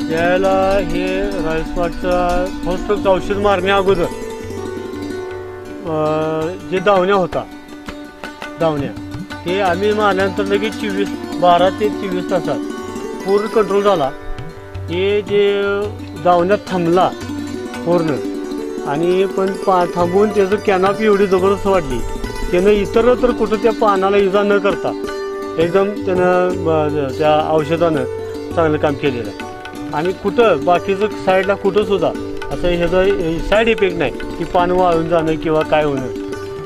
त्याला हे रॉयस्पॉटचा फर्स्ट औषध मारण्या अगोदर जे दावण्या होता ते आम्ही मारल्यानंतर लगेच 12 ते 24 तासात पूर्ण कंट्रोल झाला. हे जे दावण्यात थांबला पूर्ण आणि पण थांबवून त्याचं कॅनॉपी एवढी जबरदस्त वाढली, त्यानं इतर तर कुठं त्या पानाला इजा न करता एकदम त्यानं त्या औषधानं चांगलं काम केलेलं आहे. आणि कुठं बाकीचं साईडला कुठं सुद्धा असं ह्याचा साईड इफेक्ट नाही की पान वाळून जाणं किंवा काय होणं.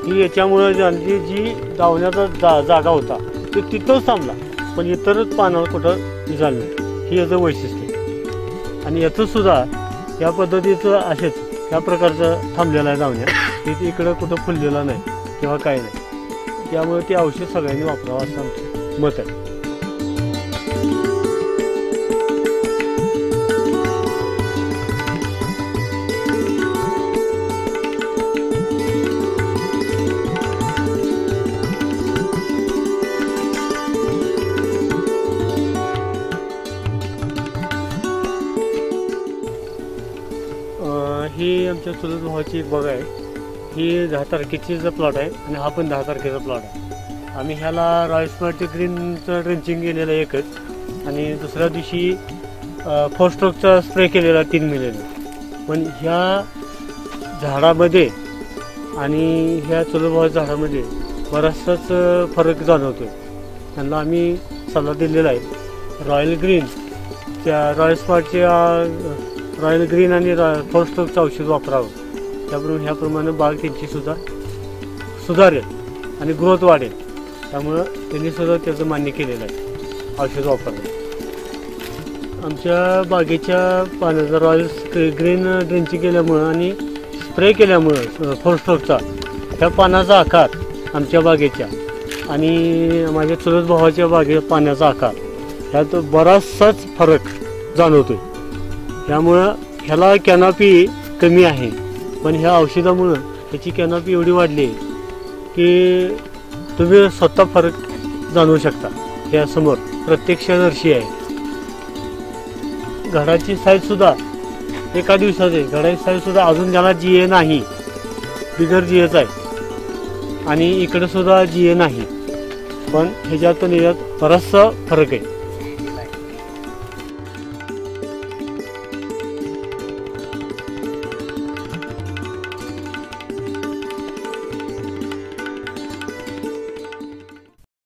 ही याच्यामुळं जी दावण्याचा जागा होता तो तिथंच थांबला, पण इतरच पानाला कुठं झालं नाही. ही याचं वैशिष्ट्य. आणि याचं सुद्धा या पद्धतीचं असेच या प्रकारचं थांबलेलं आहे दावण्या, तिथे इकडं कुठं फुललेला नाही किंवा काय नाही. त्यामुळे ते औषध सगळ्यांनी वापरावं असं आमचं मत आहे. ही आमच्या चुलत भावाची एक बाग आहे. ही 10 तारखेचा प्लॉट आहे आणि हा पण 10 तारखेचा प्लॉट आहे. आम्ही ह्याला रॉयस्पॉट ग्रीनचं ड्रेंचिंग केलेलं एकच आणि दुसऱ्या दिवशी फोस्ट्रोकचा स्प्रे केलेला 3 महिन्याने. पण ह्या झाडामध्ये आणि ह्या चुलत भावाच्या झाडामध्ये बराचसाच फरक जाणवतो. त्यांना आम्ही सल्ला दिलेला आहे रॉयल ग्रीन त्या रॉयल ग्रीन आणि फोस्ट्रोकचं औषध वापरावं. त्याप्रमाणे ह्याप्रमाणे बाग त्यांची सुद्धा सुधारेल आणि ग्रोथ वाढेल. त्यामुळं त्यांनी सुद्धा त्याचं मान्य केलेलं आहे औषध वापरणं. आमच्या बागेच्या पाण्याचा रॉयल ग्रीन ड्रेंचिंग केल्यामुळं आणि स्प्रे केल्यामुळं फोस्ट्रोकचा ह्या पानाचा आकार आमच्या बागेच्या आणि माझ्या चुलत भावाच्या पाण्याचा आकार ह्यात बराचसाच फरक जाणवतोय. त्यामुळं ह्याला कॅनॉपी कमी आहे, पण ह्या औषधामुळं ह्याची कॅनॉपी एवढी वाढली की तुम्ही स्वतः फरक जाणवू शकता. ह्यासमोर प्रत्यक्षदर्शी आहे. घडाची साईजसुद्धा एका दिवसाचे घडाची साईजसुद्धा अजून ज्याला GA नाही, बिगर GAच आहे आणि इकडं सुद्धा GA नाही, पण ह्याच्यातून यात बराचसा फरक आहे.